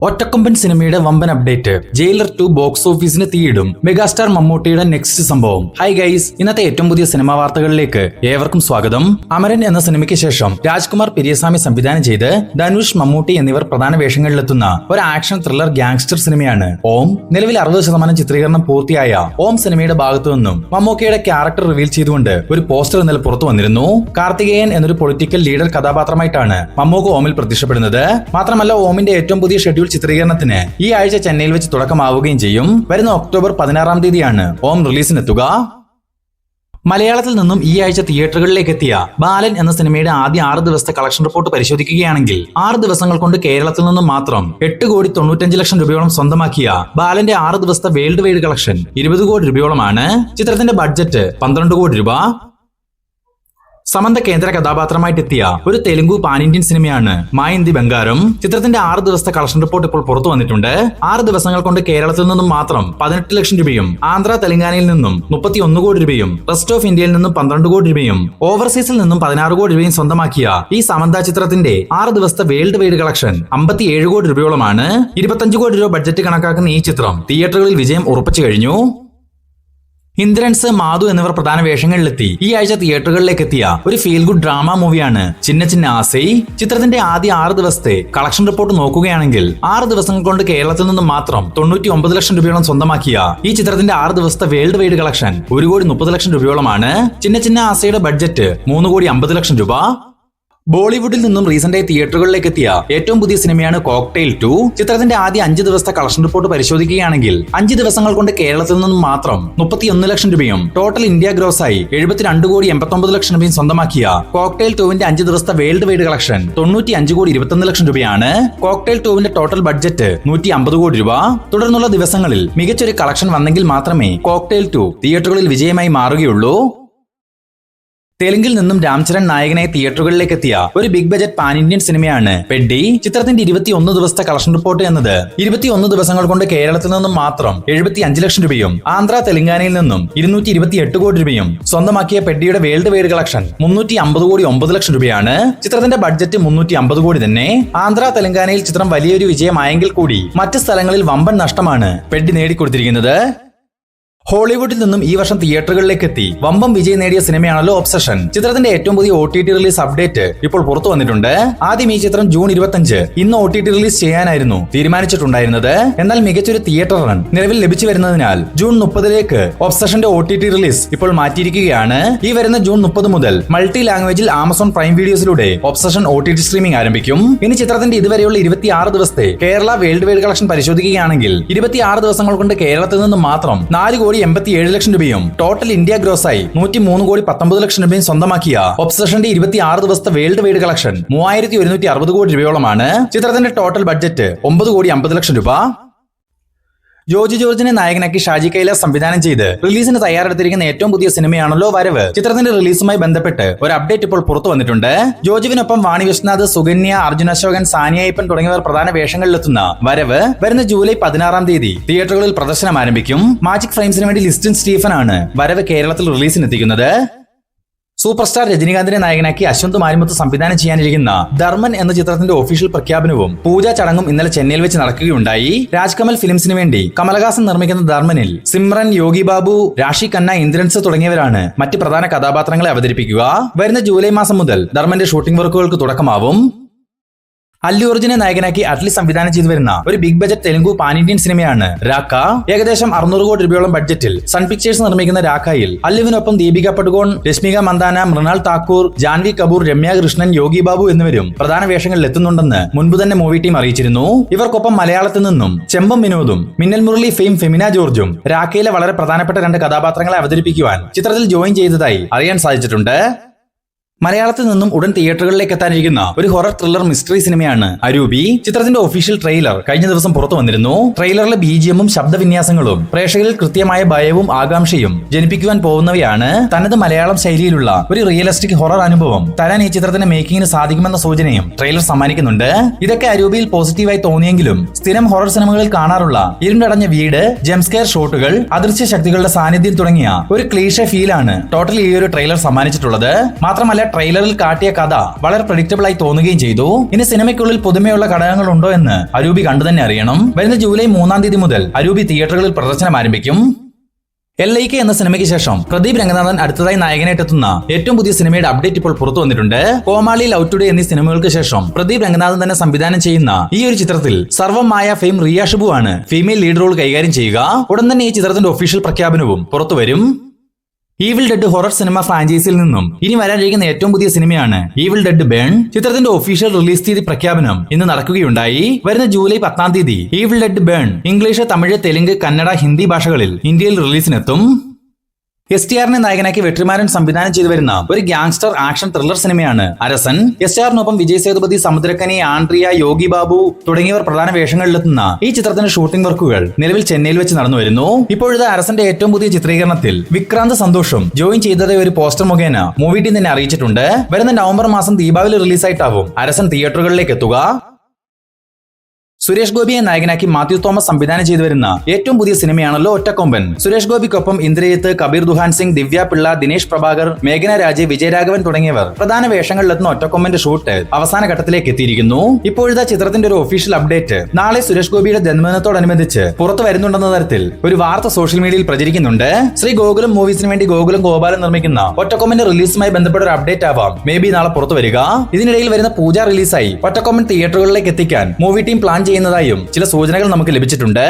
ഒറ്റക്കൊമ്പൻ സിനിമയുടെ വമ്പൻ update. Jailer 2 box ഓഫീസിന് തീയിടും. മെഗാസ്റ്റാർ മമ്മൂട്ടിയുടെ നെക്സ്റ്റ് സംഭവം. ഹായ് ഗൈസ്, ഇന്നത്തെ ഏറ്റവും പുതിയ സിനിമാ വാർത്തകളിലേക്ക് ഏവർക്കും സ്വാഗതം. അമരൻ എന്ന സിനിമയ്ക്ക് ശേഷം രാജ്കുമാർ പെരിയസ്വാമി സംവിധാനം ചെയ്ത് ധനുഷ്, മമ്മൂട്ടി എന്നിവർ പ്രധാന വേഷങ്ങളിലെത്തുന്ന ഒരു ആക്ഷൻ ത്രില്ലർ ഗാങ്സ്റ്റർ സിനിമയാണ് ഓം. നിലവിൽ 60% ചിത്രീകരണം പൂർത്തിയായ ഓം സിനിമയുടെ ഭാഗത്തു നിന്നും മമ്മൂക്കയുടെ ക്യാരക്ടർ റിവീൽ ചെയ്തുകൊണ്ട് ഒരു പോസ്റ്റർ ഇന്നലെ പുറത്തു വന്നിരുന്നു. കാർത്തികേയൻ എന്നൊരു പൊളിറ്റിക്കൽ ലീഡർ കഥാപാത്രമായിട്ടാണ് മമ്മൂക്ക ഓമിൽ പ്രത്യക്ഷപ്പെടുന്നത്. മാത്രമല്ല, ഓമിന്റെ ഏറ്റവും പുതിയ ഷെഡ്യൂൾ ചിത്രീകരണത്തിന് ഈ ആഴ്ച ചെന്നൈയിൽ വെച്ച് തുടക്കമാവുകയും ചെയ്യും. വരുന്ന ഒക്ടോബർ 16 തീയതിയാണ് ഓം റിലീസിനെത്തുക. മലയാളത്തിൽ നിന്നും ഈ ആഴ്ച തിയേറ്ററുകളിലേക്ക് എത്തിയ ബാലൻ എന്ന സിനിമയുടെ ആദ്യ 6 ദിവസത്തെ കളക്ഷൻ റിപ്പോർട്ട് പരിശോധിക്കുകയാണെങ്കിൽ 6 ദിവസങ്ങൾ കൊണ്ട് കേരളത്തിൽ നിന്നും മാത്രം 8,95,00,000 രൂപയോളം സ്വന്തമാക്കിയ ബാലന്റെ 6 ദിവസത്തെ വേൾഡ് വൈഡ് കളക്ഷൻ 20 കോടി രൂപയോളമാണ്. ചിത്രത്തിന്റെ ബഡ്ജറ്റ് 12 കോടി രൂപ. സമന്ത കേന്ദ്ര കഥാപാത്രമായിട്ടെത്തിയ ഒരു തെലുങ്കു പാൻ ഇന്ത്യൻ സിനിമയാണ് മായന്തി ബംഗാരം. ചിത്രത്തിന്റെ 6 ദിവസത്തെ കളക്ഷൻ റിപ്പോർട്ട് ഇപ്പോൾ പുറത്തു വന്നിട്ടുണ്ട്. 6 ദിവസങ്ങൾ കൊണ്ട് കേരളത്തിൽ നിന്നും മാത്രം 18 ലക്ഷം രൂപയും ആന്ധ്ര തെലങ്കാനയിൽ നിന്നും 31 കോടി രൂപയും റെസ്റ്റ് ഓഫ് ഇന്ത്യയിൽ നിന്നും 12 കോടി രൂപയും ഓവർസീസിൽ നിന്നും 16 കോടി രൂപയും സ്വന്തമാക്കിയ ഈ സമന്ത ചിത്രത്തിന്റെ 6 ദിവസത്തെ വേൾഡ് വൈഡ് കളക്ഷൻ 57 കോടി രൂപയോളമാണ്. 25 കോടി രൂപ ബഡ്ജറ്റ് കണക്കാക്കുന്ന ഈ ചിത്രം തിയേറ്ററുകളിൽ വിജയം ഉറപ്പിച്ചു കഴിഞ്ഞു. ഇന്ദ്രൻസ്, മാധു എന്നിവർ പ്രധാന വേഷങ്ങളിലെത്തി ഈ ആഴ്ച തിയേറ്ററുകളിലേക്ക് എത്തിയ ഒരു ഫീൽ ഗുഡ് ഡ്രാമ മൂവിയാണ് ചിന്ന ചിന്ന ആസൈ. ചിത്രത്തിന്റെ ആദ്യ 6 ദിവസത്തെ കളക്ഷൻ റിപ്പോർട്ട് നോക്കുകയാണെങ്കിൽ 6 ദിവസങ്ങൾ കൊണ്ട് കേരളത്തിൽ നിന്നും മാത്രം 99 ലക്ഷം രൂപയോളം സ്വന്തമാക്കിയ ഈ ചിത്രത്തിന്റെ 6 ദിവസത്തെ വേൾഡ് വൈഡ് കളക്ഷൻ 1,30,00,000 രൂപയോളമാണ്. ചിന്ന ചിന്ന ആസൈയുടെ ബഡ്ജറ്റ് 3,50,00,000 രൂപ. ബോളിവുഡിൽ നിന്നും റീസെന്റായി തിയേറ്ററുകളിലേക്ക് എത്തിയ ഏറ്റവും പുതിയ സിനിമയാണ് കോക്ടെയിൽ 2. ചിത്രത്തിന്റെ ആദ്യ 5 ദിവസത്തെ കളക്ഷൻ റിപ്പോർട്ട് പരിശോധിക്കുകയാണെങ്കിൽ 5 ദിവസങ്ങൾ കൊണ്ട് കേരളത്തിൽ നിന്നും മാത്രം 31 ലക്ഷം രൂപയും ടോട്ടൽ ഇന്ത്യ ഗ്രോസായി 72,89,00,000 രൂപയും സ്വന്തമാക്കിയ കോക്ടെയിൽ 2വിന്റെ 5 ദിവസത്തെ വേൾഡ് വൈഡ് കളക്ഷൻ 95,21,00,000 രൂപയാണ്. കോക്ടെയിൽ 2വിന്റെ ടോട്ടൽ ബഡ്ജറ്റ് 150 കോടി രൂപ. തുടർന്നുള്ള ദിവസങ്ങളിൽ മികച്ചൊരു കളക്ഷൻ വന്നെങ്കിൽ മാത്രമേ കോക്ടെയിൽ 2 തിയേറ്ററുകളിൽ വിജയമായി മാറുകയുള്ളൂ. തെലുങ്കിൽ നിന്നും രാംചരൺ നായകനായി തിയേറ്ററുകളിലേക്ക് എത്തിയ ഒരു ബിഗ് ബജറ്റ് പാൻ ഇന്ത്യൻ സിനിമയാണ് പെഡ്ഡി. ചിത്രത്തിന്റെ 21 ദിവസത്തെ കളക്ഷൻ റിപ്പോർട്ട് എന്നത് 21 ദിവസങ്ങൾ കൊണ്ട് കേരളത്തിൽ നിന്നും മാത്രം 75 ലക്ഷം രൂപയും ആന്ധ്ര തെലങ്കാനയിൽ നിന്നും 228 കോടി രൂപയും സ്വന്തമാക്കിയ പെഡ്ഡിയുടെ വേൾഡ് വൈഡ് കളക്ഷൻ 350,09,00,000 രൂപയാണ്. ചിത്രത്തിന്റെ ബഡ്ജറ്റ് 350 കോടി തന്നെ. ആന്ധ്ര തെലങ്കാനയിൽ ചിത്രം വലിയൊരു വിജയമായെങ്കിൽ കൂടി മറ്റ് സ്ഥലങ്ങളിൽ വമ്പൻ നഷ്ടമാണ് പെഡ്ഡി നേടിക്കൊടുത്തിരിക്കുന്നത്. ഹോളിവുഡിൽ നിന്നും ഈ വർഷം തിയേറ്ററുകളിലേക്ക് എത്തി വമ്പം വിജയം നേടിയ സിനിമയാണല്ലോ ഒബ്സഷൻ. ചിത്രത്തിന്റെ ഏറ്റവും പുതിയ OTT റിലീസ് അപ്ഡേറ്റ് ഇപ്പോൾ പുറത്തു വന്നിട്ടുണ്ട്. ആദ്യം ഈ ചിത്രം ജൂൺ 25 ഇന്ന് OTT റിലീസ് ചെയ്യാനായിരുന്നു തീരുമാനിച്ചിട്ടുണ്ടായിരുന്നത്. എന്നാൽ മികച്ചൊരു തിയേറ്റർ റൺ നിലവിൽ ലഭിച്ചു വരുന്നതിനാൽ ജൂൺ 30 ഒബ്സഷന്റെ OTT റിലീസ് ഇപ്പോൾ മാറ്റിയിരിക്കുകയാണ്. ഈ വരുന്ന ജൂൺ 30 മുതൽ മൾട്ടി ലാംഗ്വേജിൽ ആമസോൺ പ്രൈം വീഡിയോസിലൂടെ ഒബ്സഷൻ OTT സ്ട്രീമിംഗ് ആരംഭിക്കും. ഇനി ചിത്രത്തിന്റെ ഇതുവരെയുള്ള 26 ദിവസത്തെ കേരള വേൾഡ് വൈഡ് കളക്ഷൻ പരിശോധിക്കുകയാണെങ്കിൽ 26 ദിവസങ്ങൾ കൊണ്ട് കേരളത്തിൽ നിന്ന് മാത്രം 4,87,00,000 രൂപയും ടോട്ടൽ ഇന്ത്യ ഗ്രോസായി 103,19,00,000 രൂപയും സ്വന്തമാക്കിയ ഒബ്സഷന്റെ 26 ദിവസത്തെ വേൾഡ് വൈഡ് കളക്ഷൻ 3,160 കോടി രൂപയോളമാണ്. ചിത്രത്തിന്റെ ടോട്ടൽ ബഡ്ജറ്റ് 9,50,00,000 രൂപ. ജോർജ് ജോർജിനെ നായകനാക്കി ഷാജി കൈലാസ് സംവിധാനം ചെയ്ത് റിലീസിന് തയ്യാറെടുത്തിരിക്കുന്ന ഏറ്റവും പുതിയ സിനിമയാണല്ലോ വരവ്. ചിത്രത്തിന്റെ റിലീസുമായി ബന്ധപ്പെട്ട് ഒരു അപ്ഡേറ്റ് ഇപ്പോൾ പുറത്തു വന്നിട്ടുണ്ട്. ജോജുവിനൊപ്പം വാണി വിശ്വനാഥ്, സുകന്യ, അർജുൻ അശോകൻ, സാനിയ അയ്യപ്പൻ തുടങ്ങിയവർ പ്രധാന വേഷങ്ങളിലെത്തുന്ന വരവ് വരുന്ന ജൂലൈ 16 തീയതി തിയേറ്ററുകളിൽ പ്രദർശനം ആരംഭിക്കും. മാജിക് ഫ്രെയിംസിന് വേണ്ടി ലിസ്റ്റിൻ സ്റ്റീഫൻ ആണ് വരവ് കേരളത്തിൽ റിലീസിനെത്തിക്കുന്നത്. സൂപ്പർ സ്റ്റാർ രജനികാന്തിനെ നായകനാക്കി അശ്വന്ത് മാരിമുത്ത് സംവിധാനം ചെയ്യാനിരിക്കുന്ന ധർമ്മൻ എന്ന ചിത്രത്തിന്റെ ഒഫീഷ്യൽ പ്രഖ്യാപനവും പൂജാ ചടങ്ങും ഇന്നലെ ചെന്നൈയിൽ വെച്ച് നടക്കുകയുണ്ടായി. രാജ്കമൽ ഫിലിംസിന് വേണ്ടി കമലഹാസൻ നിർമ്മിക്കുന്ന ധർമ്മനിൽ സിമ്രൻ, യോഗി ബാബു, രാഷി ഖന്ന, ഇന്ദ്രൻസ് തുടങ്ങിയവരാണ് മറ്റ് പ്രധാന കഥാപാത്രങ്ങളെ അവതരിപ്പിക്കുക. വരുന്ന ജൂലൈ മാസം മുതൽ ധർമ്മന്റെ ഷൂട്ടിംഗ് വർക്കുകൾക്ക് തുടക്കമാവും. അല്ലു അർജുനെ നായകനാക്കി അറ്റ്ലി സംവിധാനം ചെയ്തു വരുന്ന ഒരു big budget Telugu pan Indian സിനിമയാണ് രാക്ക. ഏകദേശം 600 കോടി രൂപയോളം ബഡ്ജറ്റിൽ സൺ പിക്ചേഴ്സ് നിർമ്മിക്കുന്ന രാക്കയിൽ അല്ലുവിനൊപ്പം ദീപിക പടുകോൺ, രശ്മിക മന്ദാന, മൃണാൾ താക്കൂർ, ജാൻവി കപൂർ, രമ്യ കൃഷ്ണൻ, യോഗി ബാബു എന്നിവരും പ്രധാന വേഷങ്ങളിൽ എത്തുന്നുണ്ടെന്ന് മുൻപ് തന്നെ മൂവി ടീം അറിയിച്ചിരുന്നു. ഇവർക്കൊപ്പം മലയാളത്തിൽ നിന്നും ചെമ്പം വിനോദും മിന്നൽ മുരളി ഫെയിം ഫെമിന ജോർജും രാക്കയിലെ വളരെ പ്രധാനപ്പെട്ട 2 കഥാപാത്രങ്ങളെ അവതരിപ്പിക്കുവാൻ ചിത്രത്തിൽ ജോയിൻ ചെയ്തതായി അറിയാൻ സാധിച്ചിട്ടുണ്ട്. മലയാളത്തിൽ നിന്നും ഉടൻ തിയേറ്ററുകളിലേക്ക് എത്താനിരിക്കുന്ന ഒരു ഹൊറർ ത്രില്ലർ മിസ്റ്ററി സിനിമയാണ് അരൂപി. ചിത്രത്തിന്റെ ഒഫീഷ്യൽ ട്രെയിലർ കഴിഞ്ഞ ദിവസം പുറത്തു വന്നിരുന്നു. ട്രെയിലറിലെ BGM-ഉം ശബ്ദവിന്യാസങ്ങളും പ്രേക്ഷകരിൽ കൃത്യമായ ഭയവും ആകാംക്ഷയും ജനിപ്പിക്കുവാൻ പോകുന്നവയാണ്. തനത് മലയാളം ശൈലിയിലുള്ള ഒരു റിയലിസ്റ്റിക് ഹൊറർ അനുഭവം തരാൻ ഈ ചിത്രത്തിന്റെ മേക്കിങ്ങിന് സാധിക്കുമെന്ന സൂചനയും ട്രെയിലർ സമ്മാനിക്കുന്നുണ്ട്. ഇതൊക്കെ അരൂപിയിൽ പോസിറ്റീവായി തോന്നിയെങ്കിലും സ്ഥിരം ഹൊറർ സിനിമകളിൽ കാണാറുള്ള ഇരുണ്ടടഞ്ഞ വീട്, ജംസ്കെയർ ഷോട്ടുകൾ, അദൃശ്യ ശക്തികളുടെ സാന്നിധ്യം തുടങ്ങിയ ഒരു ക്ലീഷേ ഫീലാണ് ടോട്ടൽ ഈ ഒരു ട്രെയിലർ സമ്മാനിച്ചിട്ടുള്ളത്. മാത്രമല്ല ട്രെയിലറിൽ കാട്ടിയ കഥ വളരെ പ്രഡിക്റ്റബിൾ ആയി തോന്നുകയും ചെയ്തു. ഇനി സിനിമയ്ക്കുള്ളിൽ പുതുമയുള്ള ഘടകങ്ങൾ ഉണ്ടോ എന്ന് അരൂപി കണ്ടു തന്നെ അറിയണം. വരുന്ന ജൂലൈ 3-ാം തീയതി മുതൽ അരൂപി തിയേറ്ററുകളിൽ പ്രദർശനം ആരംഭിക്കും. LIK എന്ന സിനിമയ്ക്ക് ശേഷം പ്രദീപ് രംഗനാഥൻ അടുത്തതായി നായകനായിട്ടെത്തുന്ന ഏറ്റവും പുതിയ സിനിമയുടെ അപ്ഡേറ്റ് ഇപ്പോൾ പുറത്തു വന്നിട്ടുണ്ട്. കോമാളി, ലവ് ടുഡേ എന്നീ സിനിമകൾക്ക് ശേഷം പ്രദീപ് രംഗനാഥൻ തന്നെ സംവിധാനം ചെയ്യുന്ന ഈ ഒരു ചിത്രത്തിൽ സർവമായ ഫെയിം റിയ ഷിബു ആണ് ഫീമെയിൽ ലീഡ് റോൾ കൈകാര്യം ചെയ്യുക. ഉടൻ തന്നെ ഈ ചിത്രത്തിന്റെ ഒഫീഷ്യൽ പ്രഖ്യാപനവും പുറത്തുവരും. ഈവിൾ ഡെഡ് ഹൊറർ സിനിമ ഫ്രാഞ്ചൈസിയിൽ നിന്നും ഇനി വരാനിരിക്കുന്ന ഏറ്റവും പുതിയ സിനിമയാണ് ഈവിൾ ഡെഡ് ബേൺ. ചിത്രത്തിന്റെ ഒഫീഷ്യൽ റിലീസ് തീയതി പ്രഖ്യാപനം ഇന്ന് നടക്കുകയുണ്ടായി. വരുന്ന ജൂലൈ 10-ാം തീയതി evil dead burn English, Tamil, Telugu, Kannada, Hindi ഭാഷകളിൽ ഇന്ത്യയിൽ റിലീസിനെത്തും. STRനെ നായകനാക്കി വെട്രിമാരൻ സംവിധാനം ചെയ്തു വരുന്ന ഒരു ഗ്യാങ്സ്റ്റർ ആക്ഷൻ ത്രില്ലർ സിനിമയാണ് അരസൻ. STRനൊപ്പം വിജയ് സേതുപതി, സമുദ്രക്കനി, ആൻഡ്രിയ, യോഗി ബാബു തുടങ്ങിയവർ പ്രധാന വേഷങ്ങളിലെത്തുന്ന ഈ ചിത്രത്തിന്റെ ഷൂട്ടിംഗ് വർക്കുകൾ നിലവിൽ ചെന്നൈയിൽ വെച്ച് നടന്നു വരുന്നു. ഇപ്പോഴത്തെ അരസന്റെ ഏറ്റവും പുതിയ ചിത്രീകരണത്തിൽ വിക്രാന്ത് സന്തോഷും ജോയിൻ ചെയ്തതായി ഒരു പോസ്റ്റർ മുഖേന മൂവി ടീം തന്നെ അറിയിച്ചിട്ടുണ്ട്. വരുന്ന നവംബർ മാസം ദീപാവലി റിലീസായിട്ടാവും അരസൻ തിയേറ്ററുകളിലേക്ക് എത്തുക. സുരേഷ് ഗോപിയെ നായകനാക്കി മാത്യു തോമസ് സംവിധാനം ചെയ്തു വരുന്ന ഏറ്റവും പുതിയ സിനിമയാണല്ലോ ഒറ്റക്കൊമ്പൻ. സുരേഷ് ഗോപിക്കൊപ്പം ഇന്ദ്രജിത്ത്, കബീർ ദുഹാൻ സിംഗ്, ദിവ്യ പിള്ള, ദിനേശ് പ്രഭാകർ, മേഘന രാജ്, വിജയരാഘവൻ തുടങ്ങിയവർ പ്രധാന വേഷങ്ങളിലെത്തുന്ന ഒറ്റക്കൊമ്പന്റെ ഷൂട്ട് അവസാന ഘട്ടത്തിലേക്ക് എത്തിയിരിക്കുന്നു. ഇപ്പോഴത്തെ ചിത്രത്തിന്റെ ഒരു ഒഫീഷ്യൽ അപ്ഡേറ്റ് നാളെ സുരേഷ് ഗോപിയുടെ ജന്മദിനത്തോടനുബന്ധിച്ച് പുറത്തു വരുന്നുണ്ടെന്ന തരത്തിൽ ഒരു വാർത്ത സോഷ്യൽ മീഡിയയിൽ പ്രചരിക്കുന്നുണ്ട്. ശ്രീ ഗോകുലം മൂവീസിന് വേണ്ടി ഗോകുലം ഗോപാലൻ നിർമ്മിക്കുന്ന ഒറ്റക്കൊമ്പന്റെ റിലീസുമായി ബന്ധപ്പെട്ട ഒരു അപ്ഡേറ്റ് ആവാം മേ ബി നാളെ പുറത്തു വരിക. ഇതിനിടയിൽ വരുന്ന പൂജ റിലീസായി ഒറ്റക്കൊമ്പൻ തിയേറ്ററുകളിലേക്ക് എത്തിക്കാൻ മൂവി ടീം പ്ലാൻ ചെയ്യുന്നതായും ചില സൂചനകൾ നമുക്ക് ലഭിച്ചിട്ടുണ്ട്.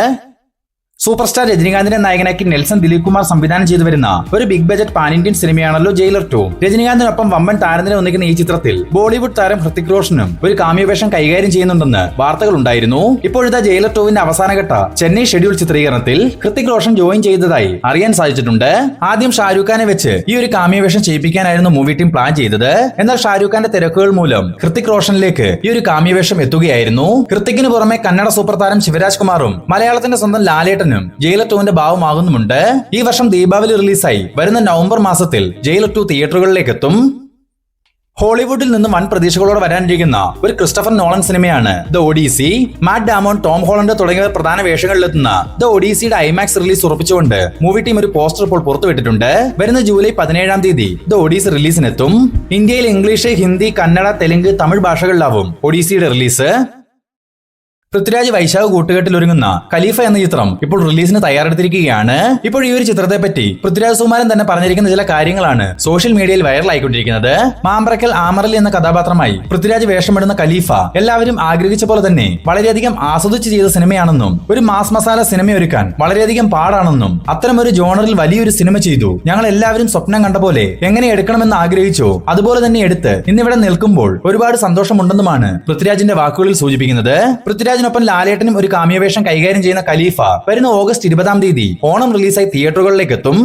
സൂപ്പർ സ്റ്റാർ രജനികാന്തിനെ നായകനാക്കി നെൽസൺ ദിലീപ് കുമാർ സംവിധാനം ചെയ്തു വരുന്ന ഒരു ബിഗ് ബജറ്റ് പാൻ ഇന്ത്യൻ സിനിമയാണല്ലോ ജയിലർ 2. രജനികാന്തിനൊപ്പം വമ്പൻ താരത്തിനെ ഒന്നിക്കുന്ന ഈ ചിത്രത്തിൽ ബോളിവുഡ് താരം ഹൃതിക് റോഷനും ഒരു കാമിയോ വേഷം കൈകാര്യം ചെയ്യുന്നുണ്ടെന്ന് വാർത്തകൾ ഉണ്ടായിരുന്നു. ഇപ്പോഴത്തെ ജയിലർ 2വിന്റെ അവസാനഘട്ട ചെന്നൈ ഷെഡ്യൂൾ ചിത്രീകരണത്തിൽ ഹൃതിക് റോഷൻ ജോയിൻ ചെയ്തതായി അറിയാൻ സാധിച്ചിട്ടുണ്ട്. ആദ്യം ഷാരൂഖ് ഖാനെ വെച്ച് ഈ ഒരു കാമിയോ വേഷം ചെയ്യിപ്പിക്കാനായിരുന്നു മൂവി ടീം പ്ലാൻ ചെയ്തത്. എന്നാൽ ഷാരൂഖ് ഖാന്റെ തിരക്കുകൾ മൂലം ഹൃതിക് റോഷനിലേക്ക് ഈ ഒരു കാമിയോ വേഷം എത്തുകയായിരുന്നു. ഹൃതിക്കിന് പുറമെ കന്നഡ സൂപ്പർ താരം ശിവരാജ് കുമാറും മലയാളത്തിന്റെ സ്വന്തം ലാലേട്ടൻ ജയിലർ 2വിന്റെ ഭാവമാകുന്നുമുണ്ട്. ഈ വർഷം ദീപാവലി റിലീസായി വരുന്ന നവംബർ മാസത്തിൽ ജയിലർ 2 തിയേറ്ററുകളിലേക്ക് എത്തും. ഹോളിവുഡിൽ നിന്ന് വൻ പ്രതീക്ഷകളോടെ വരാനിരിക്കുന്ന ഒരു ക്രിസ്റ്റഫർ നോളൻ സിനിമയാണ് the Odyssey. Matt Damon, Tom Holland തുടങ്ങിയവർ പ്രധാന വേഷങ്ങളിലെത്തുന്ന ദ ഒഡീസിയുടെ IMAX റിലീസ് ഉറപ്പിച്ചുകൊണ്ട് മൂവി ടീം ഒരു പോസ്റ്റർ ഇപ്പോൾ പുറത്തുവിട്ടിട്ടുണ്ട്. വരുന്ന ജൂലൈ 17-ാം തീയതി ദ ഒഡീസി റിലീസിനെത്തും. ഇന്ത്യയിൽ ഇംഗ്ലീഷ്, ഹിന്ദി, കന്നഡ, തെലുങ്ക്, തമിഴ് ഭാഷകളിലാവും ഒഡീസിയുടെ റിലീസ്. പൃഥ്വിരാജ് വൈശാഖ് കൂട്ടുകെട്ടിൽ ഒരുങ്ങുന്ന ഖലീഫ എന്ന ചിത്രം ഇപ്പോൾ റിലീസിന് തയ്യാറെടുത്തിരിക്കുകയാണ്. ഇപ്പോൾ ഈ ഒരു ചിത്രത്തെ പറ്റി പൃഥ്വിരാജ് സുകുമാരൻ തന്നെ പറഞ്ഞിരിക്കുന്ന ചില കാര്യങ്ങളാണ് സോഷ്യൽ മീഡിയയിൽ വൈറലായിക്കൊണ്ടിരിക്കുന്നത്. മാമ്പ്രക്കൽ ആമറലി എന്ന കഥാപാത്രമായി പൃഥ്വിരാജ് വേഷമിടുന്ന ഖലീഫ എല്ലാവരും ആഗ്രഹിച്ച പോലെ തന്നെ വളരെയധികം ആസ്വദിച്ച് ചെയ്ത സിനിമയാണെന്നും ഒരു മാസ് മസാല സിനിമ ഒരുക്കാൻ വളരെയധികം പാടാണെന്നും അത്തരമൊരു ജോണറിൽ വലിയൊരു സിനിമ ചെയ്തു ഞങ്ങൾ എല്ലാവരും സ്വപ്നം കണ്ട പോലെ എങ്ങനെ എടുക്കണമെന്ന് ആഗ്രഹിച്ചോ അതുപോലെ തന്നെ എടുത്ത് ഇന്നിവിടെ നിൽക്കുമ്പോൾ ഒരുപാട് സന്തോഷമുണ്ടെന്നുമാണ് പൃഥ്വിരാജിന്റെ വാക്കുകളിൽ സൂചിപ്പിക്കുന്നത്. പൃഥ്വിരാജ് ൊപ്പം ലാലേട്ടനും ഒരു കാമിയോ വേഷം കൈകാര്യം ചെയ്യുന്ന ഖലീഫ വരുന്ന ഓഗസ്റ്റ് 20-ാം തീയതി ഓണം റിലീസായി തിയേറ്ററുകളിലേക്ക് എത്തും.